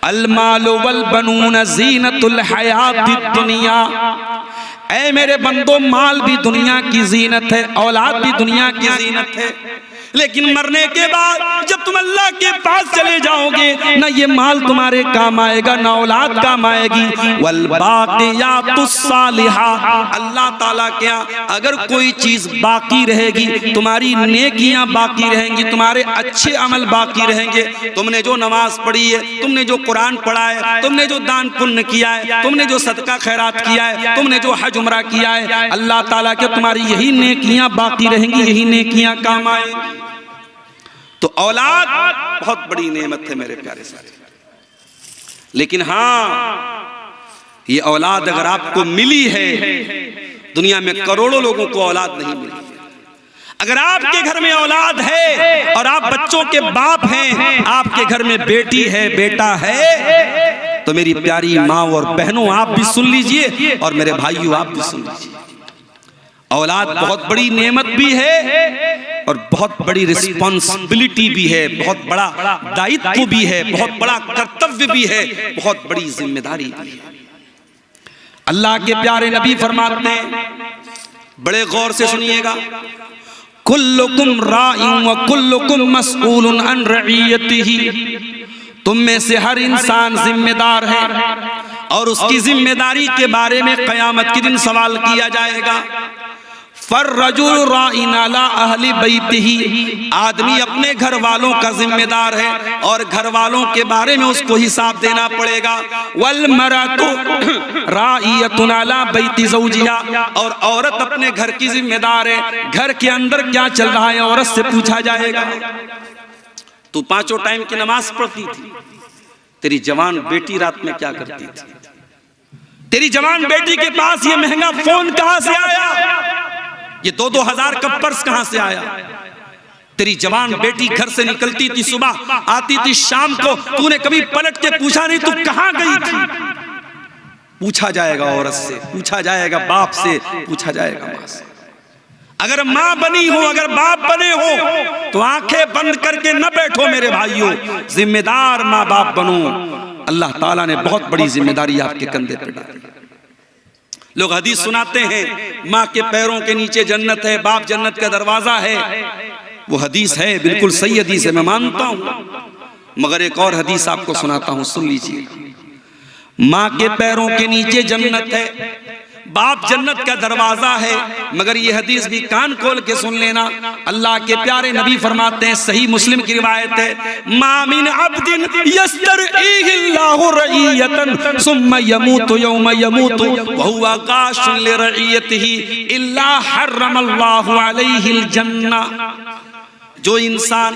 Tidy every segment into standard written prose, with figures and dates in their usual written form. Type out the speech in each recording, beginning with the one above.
अल मालु वल बनून ज़ीनतुल हयातिद दुनिया। ऐ मेरे बंदो, माल भी दुनिया की जीनत है, औलाद भी दुनिया की जीनत है, लेकिन मरने के बाद जब तुम अल्लाह के पास चले जाओगे, ना ये माल तुम्हारे काम आएगा, ना औलाद काम आएगी। वल बाक़ियातुस सालिहा, अल्लाह ताला के यहाँ अगर कोई चीज बाकी रहेगी, तुम्हारी नेकियां बाकी रहेंगी, तुम्हारे अच्छे अमल बाकी रहेंगे। तुमने जो नमाज पढ़ी है, तुमने जो कुरान पढ़ा है, तुमने जो दान पुण्य किया है, तुमने जो सदका खैरात किया है, तुमने जो हज उमरा किया है, अल्लाह ताला के तुम्हारी यही नेकियां बाकी रहेंगी, यही नेकियां काम आएंगी। तो औलाद बहुत बड़ी नेमत है मेरे प्यारे साथी। लेकिन हाँ, ये औलाद अगर आपको मिली है, दुनिया में करोड़ों लोगों को औलाद नहीं मिली है। अगर आपके घर में औलाद है और आप बच्चों के बाप हैं, आपके घर में बेटी है, बेटा है, तो मेरी प्यारी माँ और बहनों, आप भी सुन लीजिए और मेरे भाइयों आप भी सुन लीजिए। औलाद बहुत बड़ी नेमत भी है और बहुत बड़ी रिस्पॉन्सिबिलिटी भी है, बहुत बड़ा दायित्व भी है, बहुत बड़ा कर्तव्य भी है, बहुत बड़ी जिम्मेदारी भी है। अल्लाह के प्यारे नबी फरमाते हैं, बड़े गौर से सुनिएगा, कुल्लुकुम राइउन व कुल्लुकुम मसऊलुन अन रइयतिही। तुम में से हर इंसान जिम्मेदार है और उसकी जिम्मेदारी के बारे में क़यामत के दिन सवाल किया जाएगा। फर्रजुल राइन अला अहली बैतिही, आदमी अपने घर वालों का जिम्मेदार है और घर वालों के बारे में उसको हिसाब देना पड़ेगा। वल मरअतु राइयतुन अला बैति ज़ौजिहा, और औरत अपने घर की जिम्मेदार है, घर के अंदर क्या चल रहा है औरत से पूछा जाएगा। तू पांचों टाइम की नमाज पढ़ती थी, तेरी जवान बेटी रात में क्या करती थी? तेरी जवान बेटी के पास ये महंगा फोन कहां से आया? ये 2-2 हजार का पर्स कहां से आया? तेरी जवान बेटी घर से निकलती थी सुबह, आती थी शाम को, तूने कभी पलट के पूछा नहीं तू कहां गई थी? पूछा जाएगा औरत से, पूछा जाएगा बाप से, पूछा जाएगा मां से। अगर मां बनी हो, अगर बाप बने हो, तो आंखें बंद करके न बैठो मेरे भाइयों, जिम्मेदार माँ बाप बनो। अल्लाह ताला ने बहुत बड़ी जिम्मेदारी आपके कंधे पे डाली। लोग हदीस सुनाते हैं, माँ के पैरों के नीचे जन्नत है, बाप जन्नत का दरवाजा है। वो हदीस है, बिल्कुल सही हदीस है, मैं मानता हूं, मगर एक और हदीस आपको सुनाता हूं, सुन लीजिए। माँ के पैरों के नीचे जन्नत है, बाप जन्नत का दरवाजा है, मगर ये हदीस भी कान खोल के सुन लेना। अल्लाह के प्यारे नबी फरमाते हैं, सही मुस्लिम की रिवायत है, मा मिन अब्दिन यस्तरईहिल्लाहु रईयतन सुम्मा यमूतु यौमा यमूतु व हुवा गाशुन लिरईयतिही इल्ला हर्रमल्लाहु अलैहिल जन्नह। जो इंसान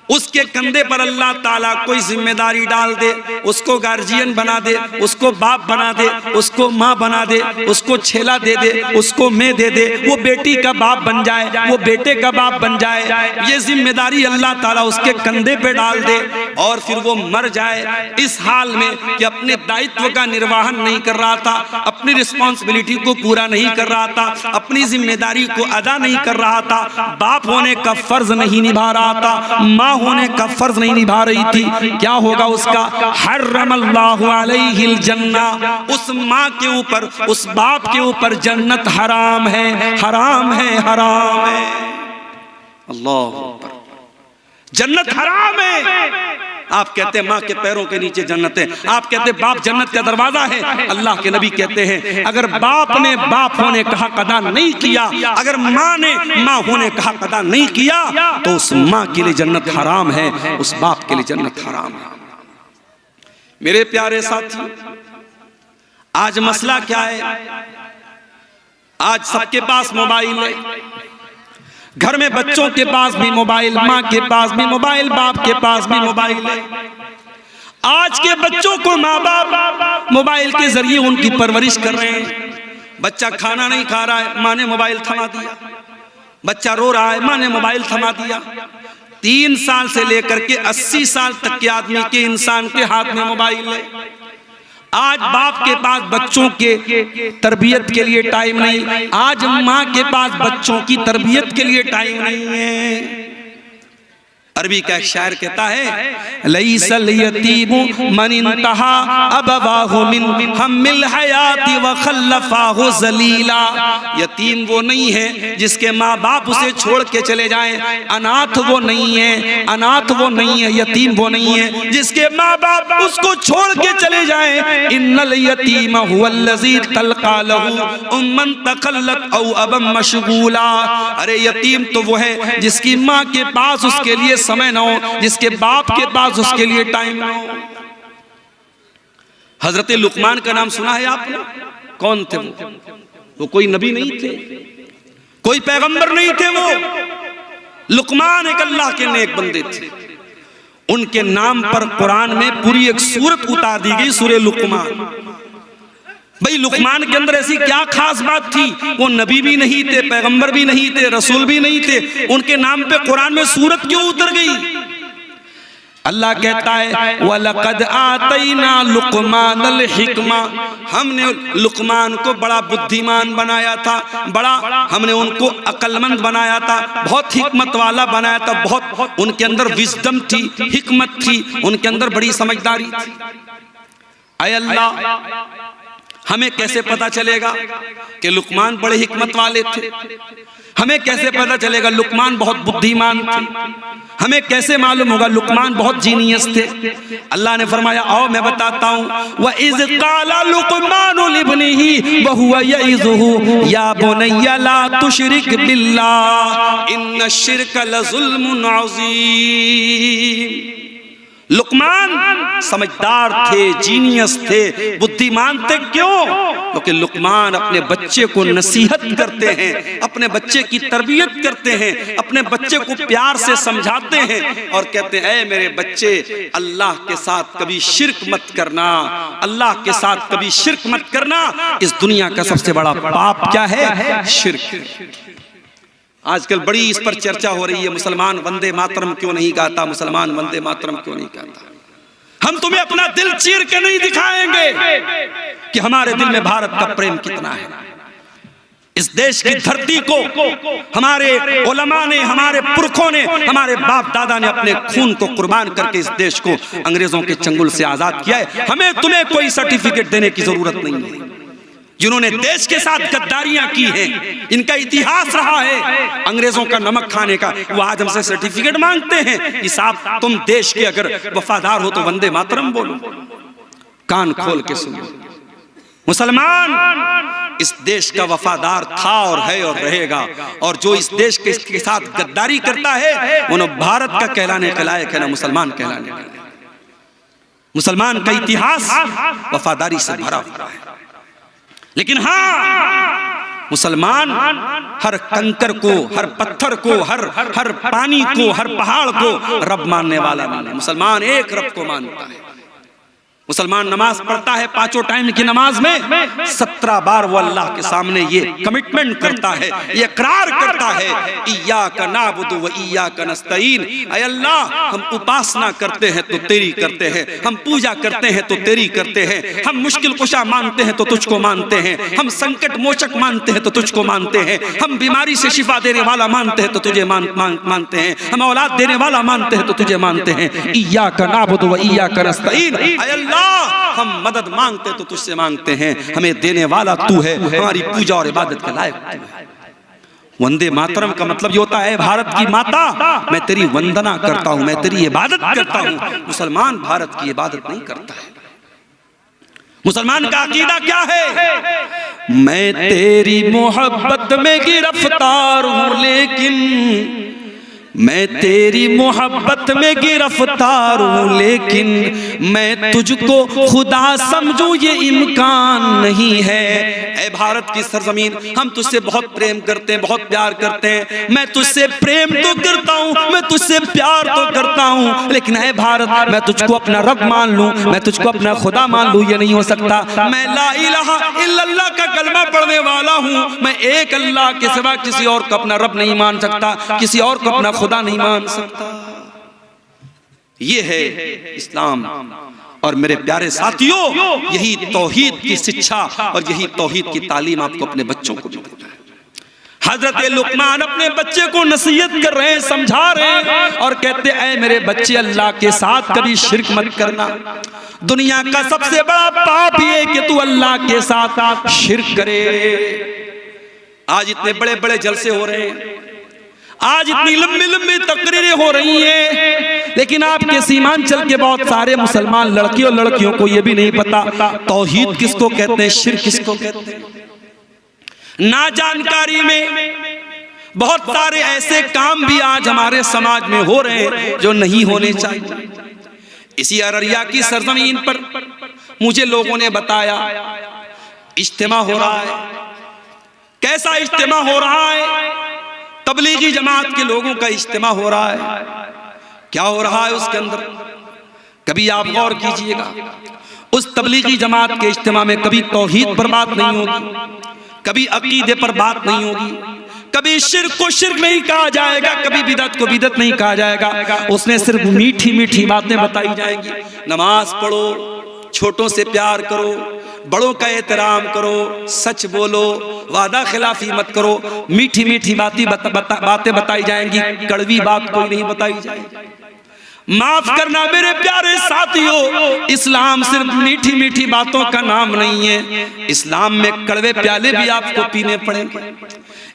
उसके कंधे पर अल्लाह ताला कोई जिम्मेदारी डाल दे, उसको गार्जियन बना दे, उसको बाप बना दे, उसको माँ बना दे, उसको छेला दे दे, उसको मैं दे दे, वो बेटी का बाप बन जाए, वो बेटे का बाप बन जाए, ये जिम्मेदारी अल्लाह ताला उसके कंधे पे डाल दे और फिर वो मर जाए इस हाल में कि अपने दायित्व का निर्वहन नहीं कर रहा था, अपनी रिस्पॉन्सिबिलिटी को पूरा नहीं कर रहा था, अपनी जिम्मेदारी को अदा नहीं कर रहा था, बाप होने का फर्ज नहीं निभा रहा था, माँ होने का फर्ज नहीं निभा रही थी। क्या होगा उसका? हर्रमल्लाहु अलैहिल जन्नह, उस माँ के ऊपर, उस बाप के ऊपर जन्नत हराम है, हराम है, हराम है। अल्लाह अकबर, जन्नत हराम है। आप कहते हैं माँ के पैरों के नीचे जन्नत है, आप कहते हैं बाप जन्नत का दरवाजा है। अल्लाह के नबी कहते हैं, अगर बाप ने बाप होने का हक अदा नहीं किया, अगर माँ ने माँ होने का हक अदा नहीं किया, तो उस माँ के लिए जन्नत हराम है, उस बाप के लिए जन्नत हराम है। मेरे प्यारे साथी, आज मसला क्या है? आज सबके पास मोबाइल है, घर में बच्चों के पास भी मोबाइल, माँ के पास भी मोबाइल, बाप के पास भी मोबाइल है। आज के बच्चों को माँ बाप मोबाइल के जरिए उनकी परवरिश कर रहे हैं। बच्चा खाना नहीं खा रहा है, माँ ने मोबाइल थमा दिया, बच्चा रो रहा है, माँ ने मोबाइल थमा दिया। 3 साल से लेकर के 80 साल तक के आदमी के, इंसान के हाथ में मोबाइल है। आज बाप के पास बच्चों के तरबियत के लिए टाइम नहीं, आज माँ के पास बच्चों की तरबियत के लिए टाइम नहीं है। अरबी का एक शायर कहता है लईसल यतीमु मन इंतहा अबवाहु मिन हमिल हयाती व खल्लफाहु जलीला। यतीम वो नहीं है जिसके माँ बाप उसे छोड़ के चले जाएं, अनाथ वो नहीं है, अनाथ वो नहीं है, यतीम वो नहीं है जिसके माँ बाप उसको छोड़ के चले जाएं। इन्नल यतीम हुवल्लज़ी तल्का लहू उम्मन तखल्लत औ अबम मशगूला। अरे यतीम तो वो है जिसकी माँ के पास उसके लिए समय ना हो, जिसके बाप के पास उसके लिए टाइम ना हो। हजरत लुकमान का नाम सुना है आपने? कौन थे वो? वो कोई नबी नहीं थे, कोई पैगंबर नहीं थे। वो लुकमान एक अल्लाह के नेक बंदे थे। उनके नाम पर कुरान में पूरी एक सूरत उतार दी गई, सूरह लुकमान। भाई लुकमान के अंदर ऐसी क्या खास बात थी? वो नबी भी नहीं थे, पैगंबर भी नहीं थे, रसूल भी नहीं थे, उनके नाम पे कुरान में सूरत क्यों उतर गई? अल्लाह कहता है वलक़द आतैना लुकमानल हिकमा, हमने लुकमान को बड़ा बुद्धिमान बनाया था, बड़ा हमने उनको अक्लमंद बनाया था, बहुत हिकमत वाला बनाया था, बहुत उनके अंदर विजडम थी, हिकमत थी, उनके अंदर बड़ी समझदारी थी। ऐ अल्लाह, हमें कैसे पता चलेगा कि लुकमान बड़े हिकमत वाले थे? हमें कैसे पता चलेगा लुकमान बहुत बुद्धिमान थे? हमें कैसे मालूम होगा लुकमान बहुत जीनियस थे? अल्लाह ने फरमाया आओ मैं बताता हूँ। व इज़ क़ाला लुकमानु लिब्निही व हुवा यइज़ुहु या बुनय्या ला तुशरिक बिल्लाह इन्न शिर्क लज़ुल्मुन अज़ीम। लुकमान समझदार थे, जीनियस थे, बुद्धिमान थे। क्यों? क्योंकि लुकमान अपने बच्चे को नसीहत करते हैं, अपने बच्चे की तरबियत करते हैं, अपने बच्चे को प्यार से समझाते हैं और कहते हैं ऐ मेरे बच्चे, अल्लाह के साथ कभी शिर्क मत करना, अल्लाह के साथ कभी शिर्क मत करना। इस दुनिया का सबसे बड़ा पाप क्या है? शिर्क। आजकल बड़ी इस पर चर्चा हो रही है, मुसलमान वंदे मातरम क्यों नहीं गाता, मुसलमान वंदे मातरम क्यों नहीं गाता। हम तुम्हें अपना दिल चीर के नहीं दिखाएंगे कि हमारे दिल में भारत का प्रेम कितना है। इस देश की धरती को हमारे उलमा ने, हमारे पुरखों ने, हमारे बाप दादा ने अपने खून को कुर्बान करके इस देश को अंग्रेजों के चंगुल से आजाद किया है। हमें तुम्हें कोई सर्टिफिकेट देने की जरूरत नहीं है। जिन्होंने देश के साथ गद्दारियां की हैं, इनका इतिहास रहा है अंग्रेजों का नमक खाने का, वो आज हमसे सर्टिफिकेट मांगते हैं कि साहब तुम देश के अगर वफादार हो तो वंदे मातरम बोलो। कान खोल के सुनो, मुसलमान इस देश का वफादार था और है और रहेगा, और जो इस देश के साथ गद्दारी करता है वो न भारत का कहलाने के लायक है, न मुसलमान कहलाने के लायक। मुसलमान का इतिहास वफादारी से भरा हुआ है। लेकिन हाँ, मुसलमान हर कंकर को, हर पत्थर को, हर पानी को, हर पहाड़ को रब मानने वाला नहीं है। मुसलमान एक रब को मानता है। मुसलमान नमाज पढ़ता है, पांचों टाइम की नमाज में 17 बार वो अल्लाह के सामने ये कमिटमेंट करता है, ये इकरार करता है इय्याका नअबुदु व इय्याका नस्तईन। ऐ अल्लाह, हम उपासना करते हैं तो तेरी करते हैं, हम पूजा करते हैं तो तेरी करते हैं, हम मुश्किल कुशा मानते हैं तो तुझको मानते हैं, हम संकट मोचक मानते हैं तो तुझको मानते हैं, हम बीमारी से शिफा देने वाला मानते हैं तो तुझे मानते हैं, हम औलाद देने वाला मानते हैं तो तुझे मानते हैं। इय्याका नअबुदु व इय्याका नस्तईन। ऐ अल्लाह, हम मदद मांगते तो तुझसे मांगते हैं, हमें देने वाला तू है, हमारी पूजा और इबादत के लायक तू है। वंदे मातरम का मतलब ये होता है भारत की माता मैं तेरी वंदना करता हूं, मैं तेरी इबादत करता हूं। मुसलमान भारत की इबादत नहीं करता है। मुसलमान का अकीदा क्या है? मैं तेरी मोहब्बत में गिरफ्तार हूं, लेकिन मैं तेरी मोहब्बत में गिरफ्तार हूँ, लेकिन मैं तुझको खुदा समझूं ये इम्कान नहीं है। ऐ भारत की सरजमीन, हम तुझसे बहुत प्रेम करते हैं, बहुत प्यार करते हैं। मैं तुझसे प्रेम तो करता हूँ, मैं तुझसे प्यार तो करता हूँ, लेकिन ऐ भारत, मैं तुझको अपना रब मान लूं, मैं तुझको अपना खुदा मान लूं, ये नहीं हो सकता। मैं ला इलाहा इल्लल्लाह का कलमा पढ़ने वाला हूँ, मैं एक अल्लाह के सिवा किसी और को अपना रब नहीं मान सकता, किसी और को अपना खुदा नहीं मान सकता। ये है इस्लाम। और मेरे प्यारे साथियों, यही तौहीद की शिक्षा और यही तौहीद की तालीम आपको अपने बच्चों को भी देना है। हजरत लुकमान अपने बच्चे को नसीहत कर रहे हैं, समझा रहे हैं और कहते ऐ मेरे बच्चे, अल्लाह के साथ कभी शिर्क मत करना। दुनिया का सबसे बड़ा पाप ये कि तू अल्लाह के साथ शिर्क करे। आज इतने बड़े बड़े जलसे हो रहे हैं, आज इतनी लंबी लंबी तकरीरें हो रही हैं, लेकिन आपके सीमांचल के बहुत सारे मुसलमान लड़के और लड़कियों को यह भी नहीं पता तौहीद किसको कहते हैं, शिर्क किसको कहते हैं। ना जानकारी में बहुत सारे ऐसे काम भी आज हमारे समाज में हो रहे हैं जो नहीं होने चाहिए। इसी अररिया की सरजमीन पर मुझे लोगों ने बताया इज्तिमा हो रहा है। कैसा इज्तिमा हो रहा है? तबलीगी जमात के लोगों का इज्तिमा हो रहा है। क्या हो रहा है उसके अंदर? कभी आप गौर कीजिएगा, उस तबलीगी जमात के इज्तिमा में कभी तौहीद पर बात नहीं होगी, कभी अकीदे पर बात नहीं होगी, कभी शिर्क को शिर्क नहीं कहा जाएगा, कभी बिदअत को बिदअत नहीं कहा जाएगा। उसमें सिर्फ मीठी मीठी बातें बताई जाएंगी। नमाज पढ़ो, छोटों से प्यार करो, बड़ों का एहतराम करो, सच बोलो, वादा खिलाफी मत करो। मीठी मीठी बातें बताई जाएंगी, कड़वी बात कोई नहीं बताई जाएगी। माफ करना मेरे प्यारे साथियों, इस्लाम सिर्फ मीठी मीठी बातों का नाम नहीं है। इस्लाम में कड़वे प्याले भी आपको पीने पड़ेंगे।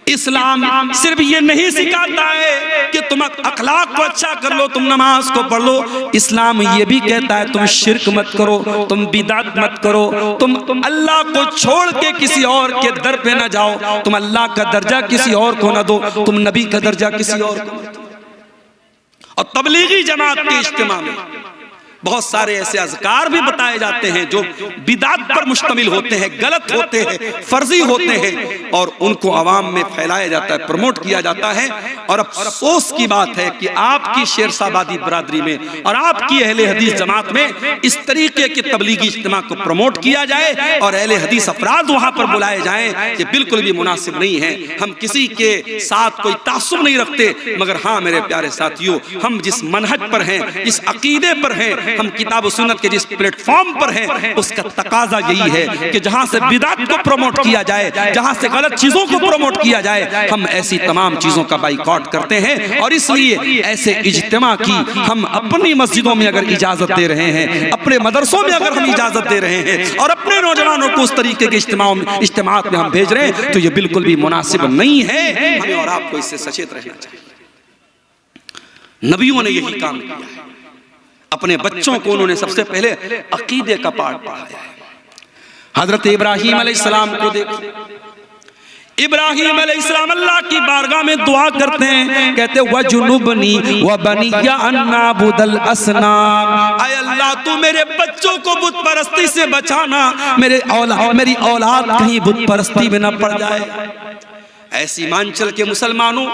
इस्लाम सिर्फ ये नहीं सिखाता है कि तुम अखलाक को अच्छा कर लो, तुम नमाज को पढ़ लो। इस्लाम ये भी कहता है तुम शिर्क मत करो, तुम बिदअत मत करो, तुम अल्लाह को छोड़ के किसी और के दर पे ना जाओ, तुम अल्लाह का दर्जा किसी और को ना दो, तुम नबी का दर्जा किसी और को ना दो। और तबलीगी जमात के इज्तिमा में बहुत सारे ऐसे अज़कार भी बताए जाते हैं जो बिदअत पर मुश्तमिल होते हैं, गलत होते हैं, फर्जी होते हैं, और उनको अवाम में फैलाया जाता है, प्रमोट किया जाता है। और अफसोस की बात है कि आपकी शेरशाबादी बरादरी में और आपकी अहले हदीस जमात में इस तरीके के तबलीगी इज्तिमा को प्रमोट किया जाए और अहले हदीस अफराद वहां पर बुलाए जाएं, ये बिल्कुल भी मुनासिब नहीं है। हम किसी के साथ कोई तासुब नहीं रखते, मगर हाँ मेरे प्यारे साथियों, हम जिस मनहज पर हैं, जिस अकीदे पर हैं, हम किताब सुन्नत के जिस प्लेटफॉर्म पर हैं, उसका तकाजा यही है कि जहां से बिदअत को प्रमोट किया जाए, जहां से गलत चीजों को प्रमोट किया जाए, हम ऐसी तमाम चीजों का बाइकॉट करते हैं। और इसलिए ऐसे इज्तिमा की हम अपनी मस्जिदों में अगर इजाजत दे रहे हैं, अपने मदरसों में अगर हम इजाजत दे रहे हैं और अपने नौजवानों को उस तरीके के इज्तिमात में हम भेज रहे हैं, तो ये बिल्कुल भी मुनासिब नहीं है। हमें और आपको इससे सचेत रहना चाहिए। नबियों ने यही काम किया है। अपने बच्चों को उन्होंने सबसे पहले अकीदे का पाठ पढ़ाया है। हजरत इब्राहीम अलैहिस्सलाम को देखो, इब्राहीम अलैहिस्सलाम अल्लाह की बारगाह में दुआ करते हैं, कहते वजुनुबनी व बनिया अन नाबुदल असनाम। आय अल्लाह तू मेरे बच्चों को बुत परस्ती से बचाना, मेरी औलाद कहीं बुत परस्ती में न पड़ जाए। ऐसी मांचल के मुसलमानों,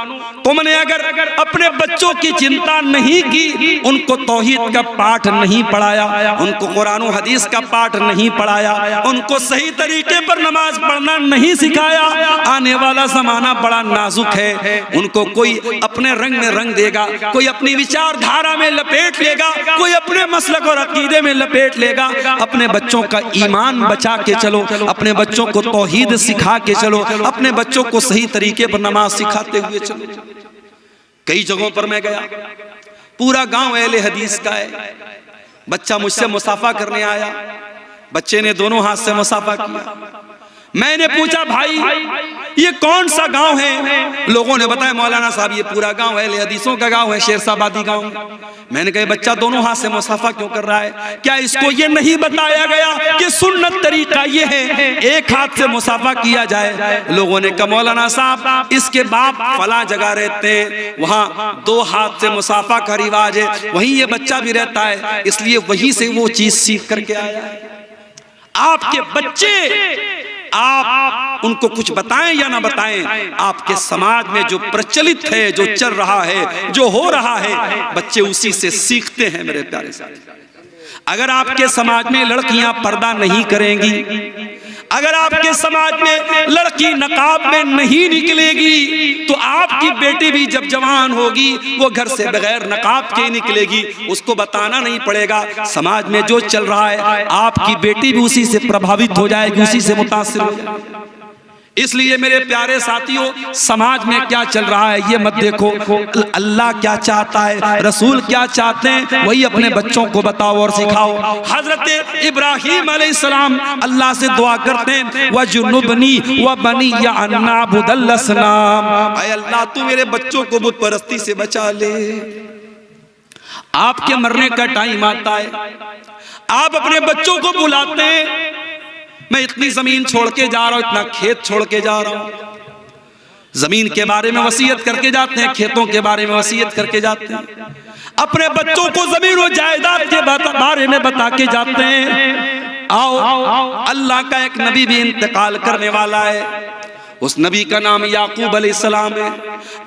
तुमने अगर अपने बच्चों की चिंता नहीं की, उनको तौहीद का पाठ नहीं पढ़ाया, उनको कुरान और हदीस का पाठ नहीं पढ़ाया, उनको सही तरीके पर नमाज पढ़ना नहीं सिखाया, आने वाला जमाना बड़ा नाजुक है। उनको कोई अपने रंग में रंग देगा, कोई अपनी विचारधारा में लपेट लेगा, कोई अपने मसलक और अकीदे में लपेट लेगा। अपने बच्चों का ईमान बचा के चलो, अपने बच्चों को तौहीद सिखा के चलो, अपने बच्चों को सही तरीके पर नमाज सिखाते हुए चलो। कई जगहों पर मैं गया, पूरा गांव अहले हदीस का है। बच्चा मुझसे मुसाफा करने आया, बच्चे ने दोनों हाथ से मुसाफा किया। मैंने पूछा भाई ये कौन सा गांव है? लोगों ने बताया मौलाना साहब ये पूरा गांव अहले हदीसों का गांव है, शेरशाबादी गांव। मैंने कहा बच्चा दोनों हाथ से मुसाफा क्यों कर रहा है? क्या इसको ये नहीं बताया गया कि सुन्नत तरीका ये है एक हाथ से मुसाफा किया जाए? लोगों ने कहा मौलाना साहब इसके बाप फला जगह रहते हैं, वहाँ दो हाथ से मुसाफा का रिवाज है, वहीं ये बच्चा भी रहता है, इसलिए वहीं से वो चीज सीख करके आया है। आपके बच्चे, आप उनको कुछ बताएं या ना बताएं, आपके समाज में जो प्रचलित है, जो चल रहा है, जो हो रहा है, बच्चे उसी से सीखते हैं। मेरे प्यारे साथी, अगर आपके समाज में लड़कियां पर्दा नहीं करेंगी, अगर आपके समाज में लड़की नकाब में नहीं निकलेगी, तो आपकी बेटी भी जब जवान होगी वो घर से बगैर नकाब के ही निकलेगी। उसको बताना नहीं पड़ेगा, समाज में जो चल रहा है आपकी बेटी भी उसी से प्रभावित हो जाएगी, उसी से मुतासिर हो जाएगी। इसलिए मेरे प्यारे साथियों, समाज में क्या चल रहा है ये मत देखो, अल्लाह क्या चाहता है, रसूल क्या चाहते हैं, वही अपने बच्चों को बताओ और सिखाओ। हजरत इब्राहीम अलैहिस्सलाम अल्लाह से दुआ करते हैं, वजुनुबनी व बनी या अन्नाबुदल असनाम, ऐ अल्लाह तू मेरे बच्चों को बुत परस्ती से बचा ले। आपके मरने का टाइम आता है, आप अपने बच्चों को बुलाते हैं, मैं इतनी जमीन छोड़ के जा रहा हूं, इतना खेत छोड़ के जा रहा हूं, जमीन के बारे में वसीयत करके जाते हैं, खेतों के बारे में वसीयत करके जाते हैं, अपने बच्चों को जमीन और जायदाद के बारे में बता के जाते हैं। आओ, अल्लाह का एक नबी भी इंतकाल करने वाला है, उस नबी का नाम याकूब अलैहिस्सलाम है।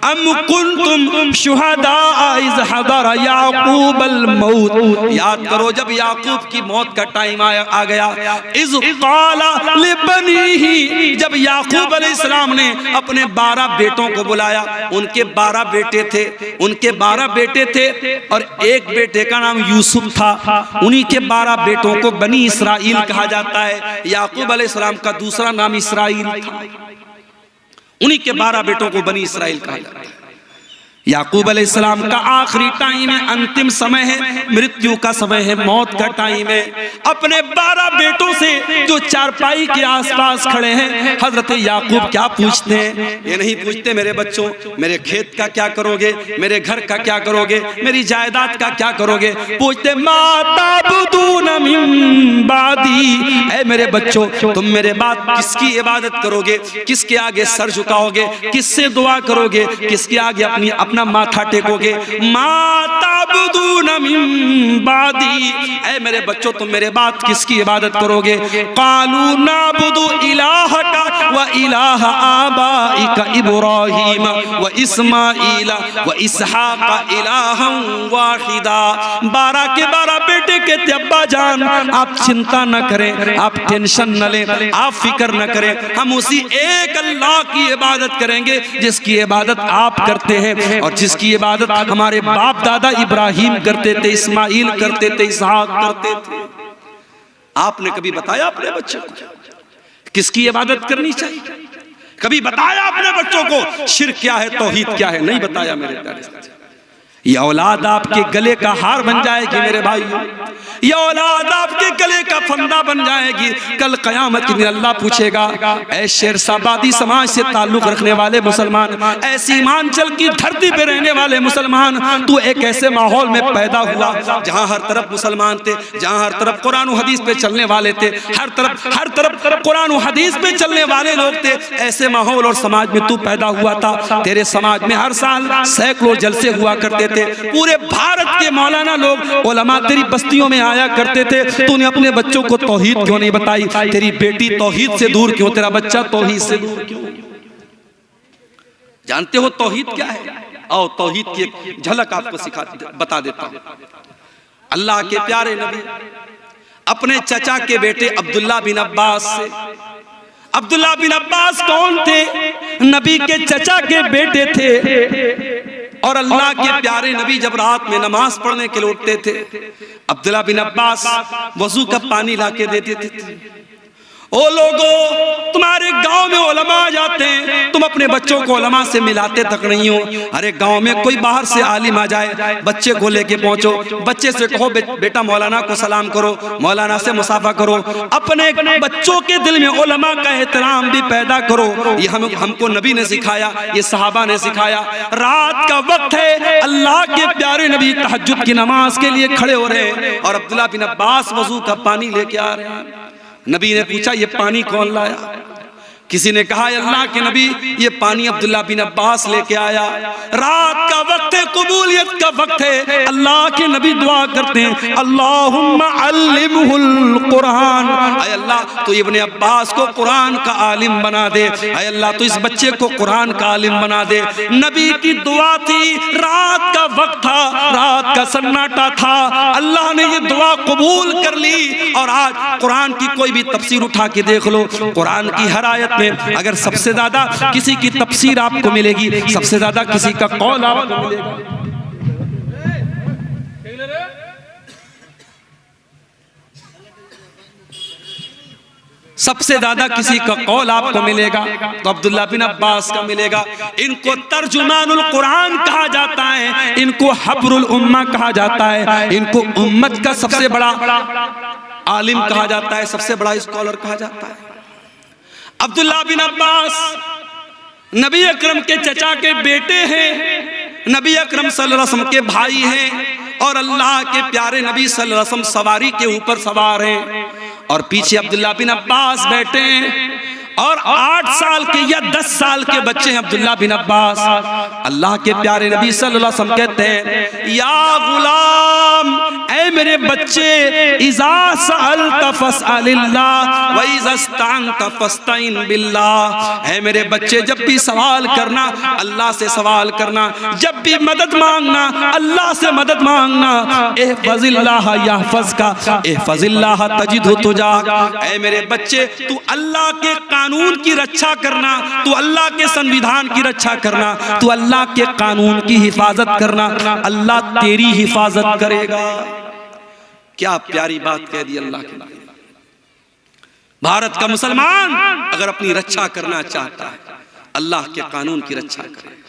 अम कुंतुम शुहदा इज़ हदर याकूब अल मौत, याद करो जब याकूब की मौत का टाइम आ गया, इज़ क़ाला लिबनीही, जब याकूब अलैहिस्सलाम ने अपने 12 बेटों को बुलाया, उनके 12 बेटे थे, उनके 12 बेटे थे और एक बेटे का नाम यूसुफ था, उन्हीं के 12 बेटों को बनी इसराइल कहा जाता है। याकूब अलैहिस्सलाम का दूसरा नाम इसराइल था, उन्हीं के 12 बेटों को बनी इसराइल कहा जाता है। याकूब अलैहिस्सलाम का आखिरी टाइम है, अंतिम समय है, मृत्यु का समय है, मौत का टाइम है। अपने 12 बेटों से जो चारपाई के आसपास खड़े हैं, हजरत याकूब क्या पूछते हैं? ये नहीं पूछते मेरे बच्चों मेरे खेत का क्या करोगे, मेरे घर का क्या करोगे, मेरी जायदाद का क्या करोगे, पूछते माता बुदून मिन बादी, ऐ मेरे बच्चों तुम मेरे बाद किसकी इबादत करोगे, किसके आगे सर झुकाओगे, किससे दुआ करोगे, किसके आगे अपना माथा टेकोगे। माता बुदून मिन बादी, ऐ मेरे बच्चों तुम मेरे बाद किसकी इबादत करोगे। कालू नाबुदु इलाहका व इलाह आबाइका इब्राहीम व इस्माइल व इसहाका इलाहन वाहिदा। 12 के 12 बेटे के अब्बा जान आप चिंता न करें, आप टेंशन न लें, आप फिक्र न करें, हम उसी एक अल्लाह की इबादत करेंगे जिसकी इबादत आप करते हैं और जिसकी इबादत हमारे बाप दादा इब्राहिम करते थे, इस्माइल करते थे, इसहाक करते थे। आपने कभी बताया अपने बच्चों को किसकी इबादत करनी चाहिए? कभी बताया अपने बच्चों को शिर्क क्या है, तौहीद क्या है? नहीं बताया मेरे प्यारे साथी। ये औलाद आपके गले का हार बन जाएगी मेरे भाइयों, ये औलाद आपके गले का फंदा बन जाएगी। कल कयामत के दिन अल्लाह पूछेगा, ऐ शेरशाबादी समाज से ताल्लुक रखने वाले मुसलमान, ऐ सीमांचल की धरती पे रहने वाले मुसलमान, तू एक ऐसे माहौल में पैदा हुआ जहाँ हर तरफ मुसलमान थे, जहाँ हर तरफ कुरान और हदीस पे चलने वाले थे, हर तरफ कुरान और हदीस पे चलने वाले लोग थे। ऐसे माहौल और समाज में तू पैदा हुआ था। तेरे समाज में हर साल सैकड़ों जलसे हुआ करते थे, पूरे भारत के मौलाना लोग उलमा तेरी बस्तियों में आया करते थे। तूने अपने बच्चों को तौहीद क्यों नहीं बताई? तेरी बेटी तौहीद से दूर क्यों, तेरा बच्चा तौहीद से दूर क्यों? जानते हो तौहीद क्या है? आओ तौहीद की एक झलक आपको बता देता हूं। अल्लाह के प्यारे नबी अपने चचा के बेटे अब्दुल्ला बिन अब्बास से, अब्दुल्ला बिन अब्बास कौन थे? नबी के चचा के बेटे थे। और अल्लाह के प्यारे नबी जब रात में नमाज पढ़ने के लिए उठते थे, अब्दुल्ला बिन अब्बास वजू का पानी लाके देते थे। ओ लोगो, तुम्हारे गांव में उलमा आ जाते हैं, तुम अपने बच्चों को उलमा से मिलाते तक नहीं हो। अरे गांव में कोई बाहर से आलिम आ जाए, बच्चे को लेके पहुंचो, बच्चे से कहो बेटा मौलाना को सलाम करो, मौलाना से मुसाफा करो, अपने बच्चों के दिल में उलमा का एहतराम भी पैदा करो। ये हमको नबी ने सिखाया, ये सहाबा ने सिखाया। रात का वक्त है, अल्लाह के प्यारे नबी तहज्जुद की नमाज के लिए खड़े हो रहे हैं और अब्दुल्ला बिन अब्बास वजू का पानी लेके आ रहे हैं। नबी ने पूछा ये पानी कौन लाया? किसी ने कहा अल्लाह के नबी ये पानी अब्दुल्ला बिन अब्बास लेके आया। रात का वक्त है, कबूलियत का वक्त है। अल्लाह के नबी दुआ करते हैं, अल्लाहुम्मा अल्लिमहुल कुरान, ऐ अल्लाह तो इब्ने अब्बास को कुरान का आलिम बना दे, ऐ अल्लाह तो इस बच्चे को कुरान का आलिम बना दे। नबी की दुआ थी, रात का वक्त था, रात का सन्नाटा था, अल्लाह ने ये दुआ कबूल कर ली। और आज कुरान की कोई भी तफसीर उठा के देख लो, कुरान की हर आयत अगर सबसे ज्यादा किसी की तफसीर आपको मिलेगी, सबसे ज्यादा किसी का कौल आपको मिलेगा। सबसे ज्यादा किसी का कौल आपको मिलेगा तो अब्दुल्ला बिन अब्बास का मिलेगा। इनको तर्जुमानुल कुरान कहा जाता है, इनको हब्रुल उम्मा कहा जाता है, इनको उम्मत का सबसे बड़ा आलिम कहा जाता है, सबसे बड़ा स्कॉलर कहा जाता है। अब्दुल्ला बिन अब्बास नबी अकरम के चचा के बेटे हैं, नबी अकरम सल्लल्लाहु अलैहि वसल्लम के भाई हैं और अल्लाह के प्यारे नबी सल्लल्लाहु अलैहि वसल्लम सवारी के ऊपर सवार हैं और पीछे अब्दुल्ला बिन अब्बास बैठे हैं और 8 साल के या 10 साल के बच्चे हैं अब्दुल्ला बिन अब्बास। अल्लाह के प्यारे नबी सल्लल्लाहु अलैहि वसल्लम कहते हैं, या गुलाम, ऐ मेरे बच्चे, इज़ा सअलत फस्अलिल्लाह व इज़ा इस्तअनत फस्तईन बिल्लाह। ऐ मेरे बच्चे, जब भी सवाल करना अल्लाह से सवाल करना, जब भी मदद मांगना अल्लाह से मदद मांगना। इहफज़िल्लाह यहफज़का इहफज़िल्लाह तजिदहु तुजाक। ऐ मेरे बच्चे, तू अल्लाह के कानून की रक्षा करना, तू अल्लाह के संविधान की रक्षा करना, तू अल्लाह के कानून की हिफाजत करना, अल्लाह तेरी हिफाजत करेगा। क्या प्यारी बात कह दी अल्लाह के लिए। भारत का मुसलमान अगर अपनी रक्षा करना चाहता है, अल्लाह के कानून की रक्षा करे।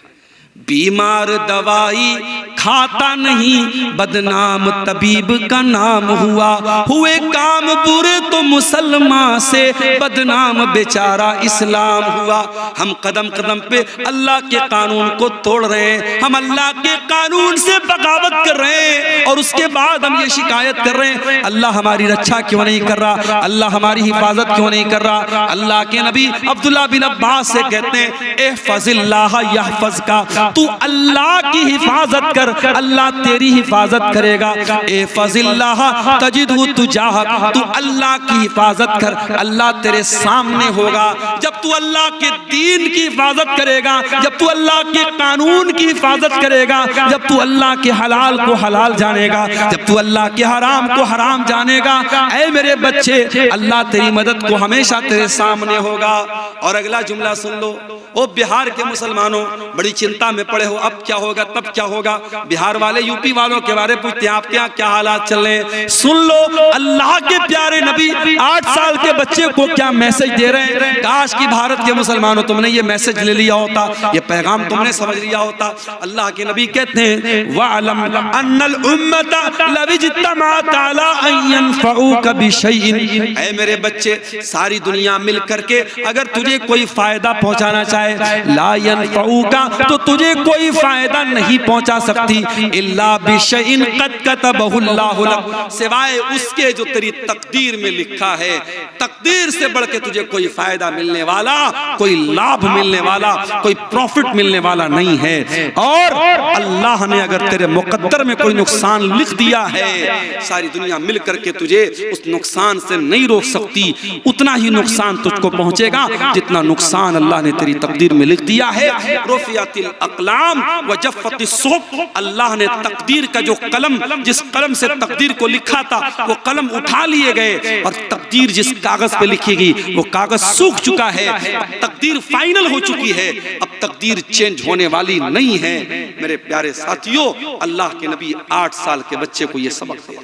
बीमार दवाई खाता नहीं, बदनाम तबीब का नाम हुआ, हुए काम बुरे तो मुसलमान से बदनाम बेचारा इस्लाम हुआ। हम कदम कदम पे अल्लाह के कानून को तोड़ रहे हैं, हम अल्लाह के कानून से बगावत कर रहे हैं और उसके बाद हम ये शिकायत कर रहे हैं, अल्लाह हमारी रक्षा क्यों नहीं कर रहा, अल्लाह हमारी हिफाजत क्यों नहीं कर रहा। अल्लाह के नबी अब्दुल्ला बिन अब्बास से कहते हैं, इहफज़िल्लाह यहफज़का, तू अल्लाह की हिफाजत कर, अल्लाह तेरी हिफाजत करेगा। इहफज़िल्लाह तजिदहु तुजाहक, तू अल्लाह की हिफाजत कर, अल्लाह तेरे सामने होगा। जब तू अल्लाह के दीन की हिफाजत करेगा, जब तू अल्लाह के कानून की हिफाजत करेगा, जब तू अल्लाह के हलाल को हलाल जानेगा, जब तू अल्लाह के हराम को हराम जानेगा, ऐ मेरे बच्चे, अल्लाह तेरी मदद को हमेशा तेरे सामने होगा। और अगला जुमला सुन लो। ओ बिहार के मुसलमानों, बड़ी चिंता में पड़े हो, अब क्या होगा तब क्या होगा। बिहार वाले यूपी वालों के बारे में पूछते हैं, आपके यहाँ क्या हालात चल रहे हैं। सुन लो, अल्लाह के प्यारे नबी 8 साल के बच्चे को क्या मैसेज दे रहे हैं। काश कि भारत के मुसलमानों तुमने ये मैसेज ले लिया होता, ये पैगाम तुमने समझ लिया होता। अल्लाह के नबी कहते हैं, वअलम अन्नल उम्मत लविज्तमाअत अला अन यनफऊक बिशैइन। ऐ मेरे बच्चे, सारी दुनिया मिल करके अगर तुझे कोई फायदा पहुंचाना चाहे, ला यनफऊका, तो तुझे कोई फायदा नहीं पहुंचा सकती, इल्ला बिशैइन क़द कतबहुल्लाहु लक, सिवाय उसके जो तेरी तकदीर में लिखा है। तकदीर से बढ़ के तुझे कोई फायदा मिलने वाला, कोई लाभ मिलने वाला, कोई प्रॉफिट मिलने वाला नहीं है। और अल्लाह ने अगर तेरे मुकद्दर में कोई नुकसान लिख दिया है, सारी दुनिया मिल करके तुझे उस नुकसान से नहीं रोक सकती। उतना ही नुकसान तुझको पहुंचेगा जितना नुकसान अल्लाह ने तेरी तकदीर में लिख दिया है। रुफ़ियतिल अक़लाम व जफ़्फ़तिस सुहुफ़, अल्लाह ने तकदीर का जो कलम, जिस कलम से तकदीर को लिखा था, वो कलम उठा लिए गए और तकदीर जिस कागज पे लिखी गई वो कागज सूख चुका है। अब तकदीर फाइनल हो चुकी है, अब तकदीर चेंज होने वाली नहीं है। मेरे प्यारे साथियों, अल्लाह के नबी 8 साल के बच्चे को ये सबक दिया।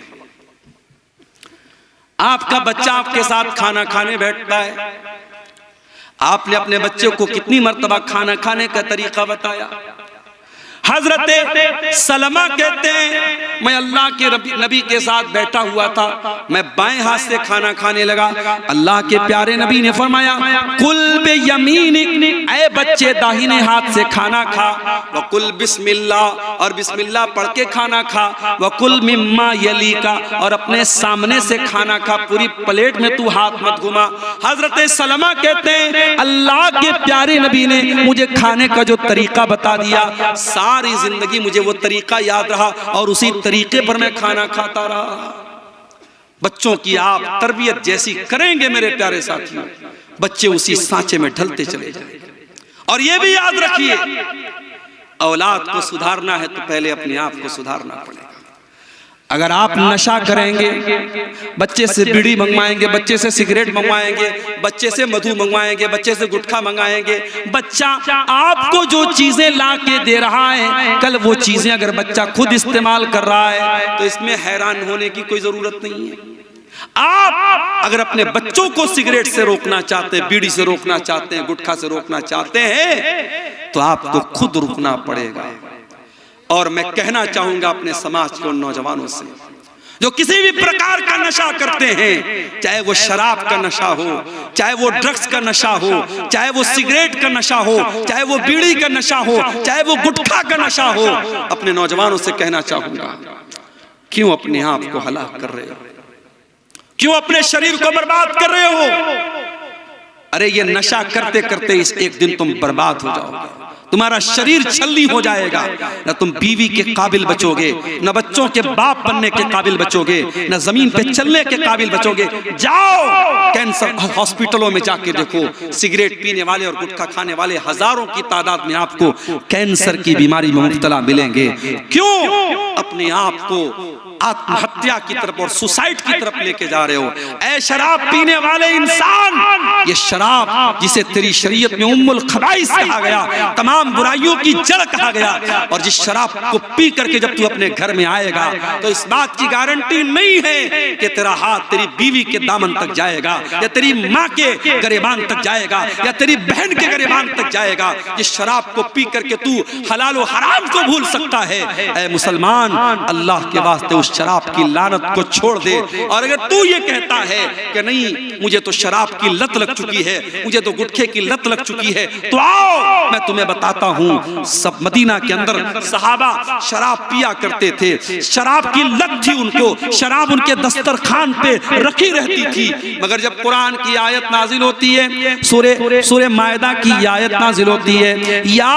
आपका बच्चा आपके साथ खाना खाने बैठता है, आपने अपने बच्चे को कितनी मर्तबा खाना खाने का तरीका बताया। हजरत सलमा कहते हैं, मैं अल्लाह के नबी के साथ बैठा हुआ था, मैं बाएं हाथ से खाना खाने लगा। अल्लाह के प्यारे नबी ने फरमाया, कुल बियमीनिक, ऐ बच्चे दाहिने हाथ से खाना खा, व कुल बिस्मिल्लाह, और बिस्मिल्लाह पढ़ के खाना खा, व कुल मिम्मा यलीका, और अपने सामने से खाना खा, पूरी प्लेट में तू हाथ मत घुमा। हजरत सलमा कहते हैं, अल्लाह के प्यारे नबी ने मुझे खाने का जो तरीका बता दिया, सारी जिंदगी मुझे वो तरीका याद रहा और उसी तरीके पर मैं खाना खाता रहा। बच्चों की आप तरबियत जैसी करेंगे मेरे प्यारे साथियों, बच्चे उसी सांचे में ढलते चले जाएंगे। और ये भी याद रखिए, औलाद को सुधारना है तो पहले अपने आप को सुधारना पड़ेगा। अगर आप नशा करेंगे, बच्चे से बीड़ी मंगवाएंगे, बच्चे से सिगरेट मंगवाएंगे, बच्चे से मधु मंगवाएंगे, बच्चे से गुटखा मंगाएंगे, बच्चा आपको जो चीजें ला के दे रहा है, कल वो चीजें अगर बच्चा खुद इस्तेमाल कर रहा है तो इसमें हैरान होने की कोई जरूरत नहीं है। आप अगर अपने बच्चों को सिगरेट से रोकना चाहते हैं, बीड़ी से रोकना चाहते हैं, गुटखा से रोकना चाहते हैं, तो आपको खुद रुकना पड़ेगा। और मैं कहना चाहूंगा अपने समाज के उन नौजवानों से जो किसी भी प्रकार का नशा करते हैं, चाहे वो शराब का नशा हो, चाहे वो ड्रग्स का नशा हो, चाहे वो सिगरेट का नशा हो, चाहे वो बीड़ी का नशा हो, चाहे वो गुटखा का नशा हो, अपने नौजवानों से कहना चाहूंगा, क्यों अपने आप को हलाक कर रहे हो? क्यों अपने शरीर को बर्बाद कर रहे हो? अरे ये नशा करते करते इस एक दिन तुम बर्बाद हो जाओगे, तुम्हारा शरीर छलनी हो जाएगा, न तुम बीवी के काबिल बचोगे, न बच्चों के बाप बनने के काबिल बचोगे, न जमीन पे चलने के काबिल बचोगे। जाओ कैंसर हॉस्पिटलों में जाके देखो, सिगरेट पीने वाले और गुटखा खाने वाले हजारों की तादाद में आपको कैंसर की बीमारी में मुब्तला मिलेंगे। क्यों अपने आप को आत्महत्या की तरफ और सुसाइड की तरफ लेके जा रहे हो? ऐ शराब पीने वाले इंसान, ये शराब जिसे तेरी शरीयत में उम्मुल खबाइस कहा गया, तमाम बुराइयों की जड़ कहा गया, और जिस शराब को पी करके जब तू अपने घर में आएगा तो इस बात की गारंटी नहीं है कि तेरा हाथ तेरी बीवी के दामन तक जाएगा, या तेरी माँ के गरेबान तक जाएगा, या तेरी बहन के गरेबान तक जाएगा। जिस शराब को पी करके तू हलाल और हराम को भूल सकता है, ऐ मुसलमान, अल्लाह के वास्ते उस शराब की लानत को छोड़ दे। और अगर तू ये कहता है कि नहीं मुझे तो शराब की लत लग चुकी है, मुझे तो गुटखे की लत लग चुकी है, तो आओ मैं तुम्हें बताता हूं, सब मदीना के अंदर सहाबा शराब पिया करते थे, शराब की लत थी उनको, शराब उनके दस्तरखान पे रखी रहती थी। मगर जब कुरान की आयत नाजिल होती है, सूरे मायदा की आयत नाजिल होती है, या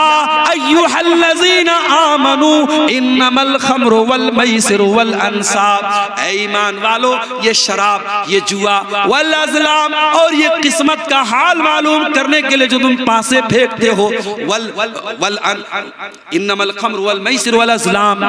अय्युहल्लज़ीना आमनू इन्नमल खम्रु वल मैसिरु वल अंसाब, ऐ ईमान वालो, ये शराब, ये जुआ, वल अज़लाम, और ये किस्मत का हाल मालूम करने के लिए जो तुम पासे फेंकते हो, इन्नमल खम्र वल मैसिर वल अज़लाम,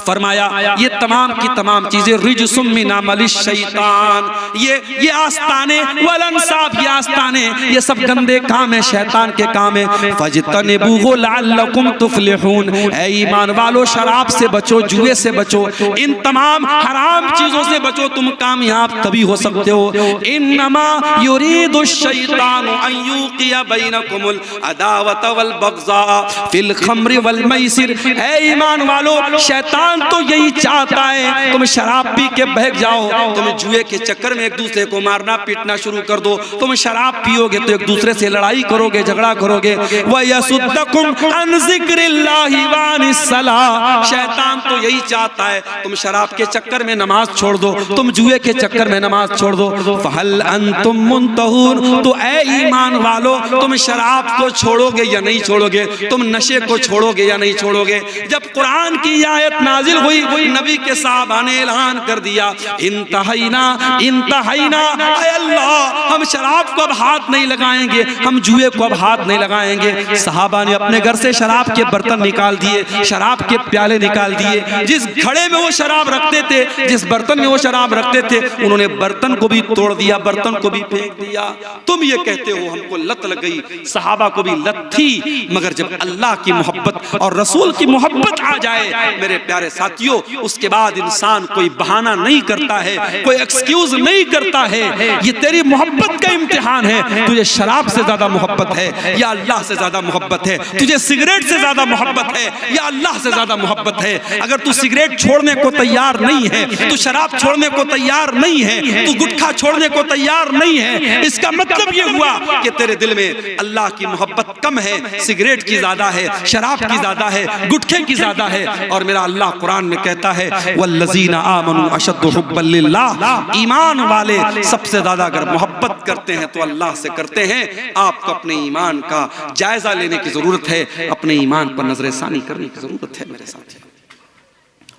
फरमाया ये तमाम की तमाम चीजें रिजसुम मिन अमलिश शैतान, ये आस्ताने, वल अंसाब, ये आस्ताने, ये सब गंदे काम है, शैतान के काम है। फजतनिबूहु लअल्लकुम तुफ्लिहून, ऐ ईमान वालो, शराब से बचो, जुए से बचो, इन तमाम हराम चीजों से बचो, तुम कामयाब तभी हो सकते हो। इन्नमा युरीदु शैतानु अन युक़िया बैनकुमुल अदावत वल बग़ज़ा फिल खम्रि वल मैसिर, ऐ ईमान वालो, शैतान तो यही चाहता है तुम शराब पी के बहक जाओ, तुम जुए के चक्कर में एक दूसरे को मारना पीटना शुरू कर दो, तुम शराब पियोगे तो एक दूसरे से लड़ाई करोगे, झगड़ा करोगे। व यसुद्दकुम अन ज़िक्रिल्लाहि व अनिस सलाह, शैतान तो यही चाहता है तुम शराब के चक्कर में नमाज छोड़ दो, तुम जुए के चक्कर में नमाज छोड़ दो। फहल अंतुम मुंतहून, तो ऐ ईमान वालो, तुम शराब को छोड़ोगे या नहीं छोड़ोगे, तुम नशे को छोड़ोगे या नहीं छोड़ोगे? जब कुरान की आयत नाजिल हुई, नबी के साहबा ने ऐलान कर दिया, इंतहाइना इंतहाइना, ऐ अल्लाह, हम शराब को अब हाथ नहीं लगाएंगे, हम जुए को अब हाथ नहीं लगाएंगे। सहाबा ने अपने घर से शराब के बर्तन निकाल दिए, शराब के प्याले निकाल दिए, जिस घड़े में वो शराब रखते थे, जिस बर्तन में वो शराब रखते थे, उन्होंने बर्तन को भी तोड़ दिया, बर्तन को भी फेंक दिया। तुम ये कहते हो हमको लत लग गई, सहाबा को भी लत थी, मगर जब अल्लाह की मोहब्बत और रसूल की मोहब्बत आ जाए मेरे प्यारे साथियों, उसके बाद इंसान कोई बहाना नहीं करता है, कोई एक्सक्यूज नहीं करता है। ये तेरी मोहब्बत का इम्तिहान है, तुझे शराब से ज्यादा मोहब्बत है या अल्लाह से ज्यादा मोहब्बत है, तुझे सिगरेट से ज्यादा मोहब्बत है या अल्लाह से ज्यादा मोहब्बत है। अगर तू सिगरेट छोड़ने को तैयार नहीं है, तू शराब छोड़ने को तैयार नहीं है, तू गुटखा छोड़ने को तैयार नहीं है, इसका मतलब ये हुआ कि तेरे दिल में अल्लाह की मोहब्बत कम है, सिगरेट की ज्यादा है, शराब की ज्यादा है, गुटखे की ज्यादा है। और मेरा अल्लाह कुरान में कहता है, वल्लज़ीना आमनू अशद्दु हुब्बन लिल्लाह, ईमान वाले सबसे ज्यादा अगर मोहब्बत करते हैं तो अल्लाह से करते हैं। आपको अपने ईमान का जायजा लेने की जरूरत है, अपने ईमान पर नजरसानी करने की जरूरत है। मेरे साथी,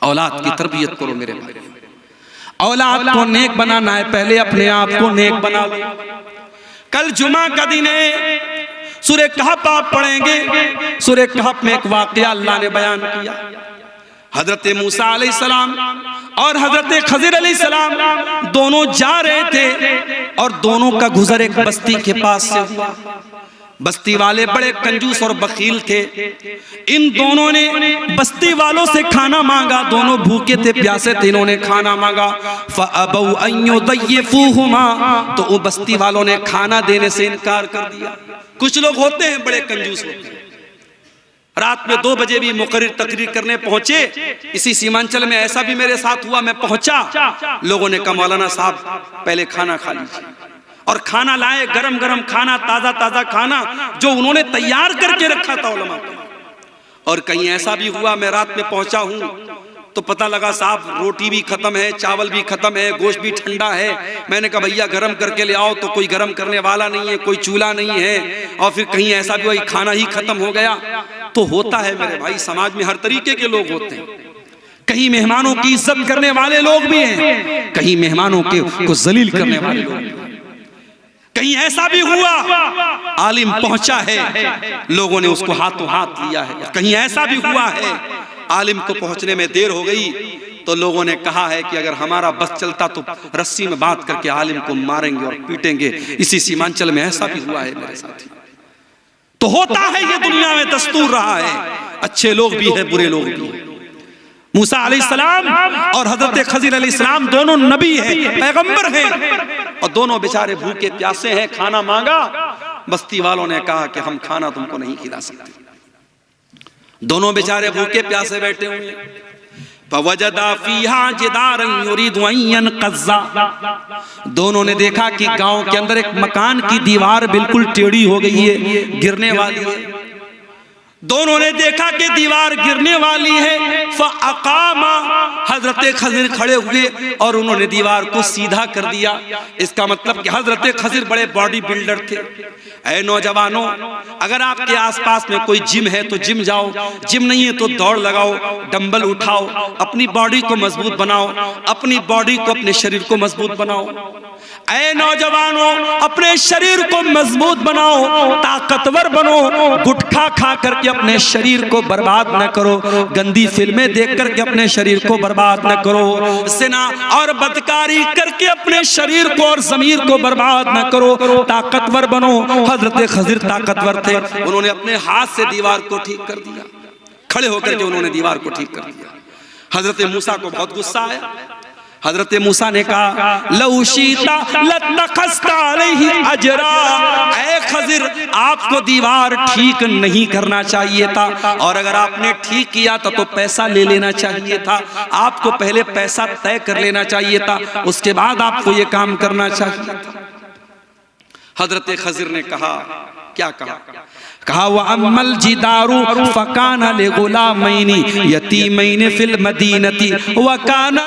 औलाद की तरबियत करो मेरे भाई, औलाद को नेक बनाना है, पहले अपने आप को नेक बना लो। कल जुमा का दिन है, सूरह कहफ आप पढ़ेंगे, सूरह कहफ में एक वाकया अल्लाह ने बयान किया। हजरत मूसा अलैहिस्सलाम और हजरत खज़िर अलैहिस्सलाम दोनों जा रहे थे और दोनों का गुजर एक बस्ती के पास से हुआ। बस्ती वाले बड़े कंजूस और बखील थे। इन दोनों ने बस्ती वालों से खाना मांगा, दोनों भूखे थे प्यासे थे, इन्होंने खाना मांगा। फ़अबौ अन युदय्यिफ़ूहुमा, तो वो बस्ती वालों ने खाना देने से इनकार कर दिया। कुछ लोग होते हैं बड़े कंजूस होते हैं। रात में 2 बजे भी मुकर्रिर तकरीर करने पहुंचे। इसी सीमांचल में ऐसा भी मेरे साथ हुआ। मैं पहुंचा, लोगों ने कहा मौलाना साहब पहले खाना खा लीजिए, और खाना लाए, गरम गरम खाना, ताजा ताजा खाना जो उन्होंने तैयार करके रखा था उलमा को। और कहीं ऐसा भी हुआ, मैं रात में पहुंचा हूं तो पता लगा साहब रोटी भी खत्म है, चावल भी खत्म है, गोश्त भी ठंडा है। मैंने कहा भैया गरम करके ले आओ, तो कोई गरम करने वाला नहीं है, कोई चूल्हा नहीं है। और फिर कहीं ऐसा भी हुआ खाना ही खत्म हो गया। तो होता है मेरे भाई, समाज में हर तरीके के लोग होते हैं। कहीं मेहमानों की इज्जत करने वाले लोग भी हैं, कहीं मेहमानों को जलील करने वाले लोग भी हैं। कहीं ऐसा भी हुआ आलिम पहुंचा है, लोगों ने उसको हाथों हाथ लिया है। कहीं ऐसा भी हुआ है आलिम को पहुंचने में देर हो गई तो लोगों ने कहा है कि अगर हमारा बस चलता तो रस्सी में बांध करके आलिम को मारेंगे और पीटेंगे। इसी सीमांचल में ऐसा भी हुआ है मेरे साथी। तो होता है, ये दुनिया में दस्तूर रहा है। अच्छे लोग भी हैं, बुरे लोग भी हैं। मूसा अलैहिस्सलाम और हजरत खजीर अलैहिस्सलाम दोनों नबी हैं, पैगंबर हैं, और दोनों बेचारे भूखे प्यासे हैं। खाना मांगा, बस्ती वालों ने कहा कि हम खाना तुमको नहीं खिला सकते। दोनों बेचारे भूखे प्यासे बैठे हुए। फवजदा फीहा जिदारन युरीदु अन यनक़ज़्ज़ा, दोनों ने देखा कि गांव के अंदर एक मकान की दीवार बिल्कुल टेढ़ी हो गई है, गिरने वाली है। दोनों ने देखा कि दीवार गिरने वाली है। फ़अक़ामा, हजरत खज़िर खड़े हुए और उन्होंने दीवार को सीधा कर दिया। इसका मतलब कि हजरत खज़िर बड़े बॉडी बिल्डर थे। ऐ नौजवानों, अगर आपके आसपास में कोई जिम है तो जिम जाओ, जिम नहीं है तो दौड़ लगाओ, डंबल उठाओ, अपनी बॉडी को मजबूत बनाओ, अपनी बॉडी को, अपने शरीर को मजबूत बनाओ। ऐ नौजवानों, अपने शरीर को मजबूत बनाओ, ताकतवर बनो। गुटखा खा करके अपने शरीर को बर्बाद न करो, गंदी फिल्में देख करके अपने शरीर को बर्बाद न करो, ज़िना और बदकारी करके अपने शरीर को और ज़मीर को बर्बाद न करो, ताकतवर बनो। हजरत खज़िर ताकतवर थे, उन्होंने अपने हाथ से दीवार को ठीक कर दिया। खड़े होकर के उन्होंने दीवार को ठीक कर दिया। हजरत मूसा को बहुत गुस्सा आया। हजरत मूसा ने कहा लौ शीता लत्तखज़्ता अलैहि अजरा, ऐ खज़िर आपको दीवार ठीक नहीं करना चाहिए था, और अगर आपने ठीक किया था तो पैसा ले लेना चाहिए था। आपको पहले पैसा तय कर लेना चाहिए था, उसके बाद आपको ये काम करना चाहिए था। हजरत खज़िर ने कहा, क्या कहा? कहा व अम्मल जिदारु फ़काना लिग़ुलामैनि यतीमैनि फ़िल मदीनति व काना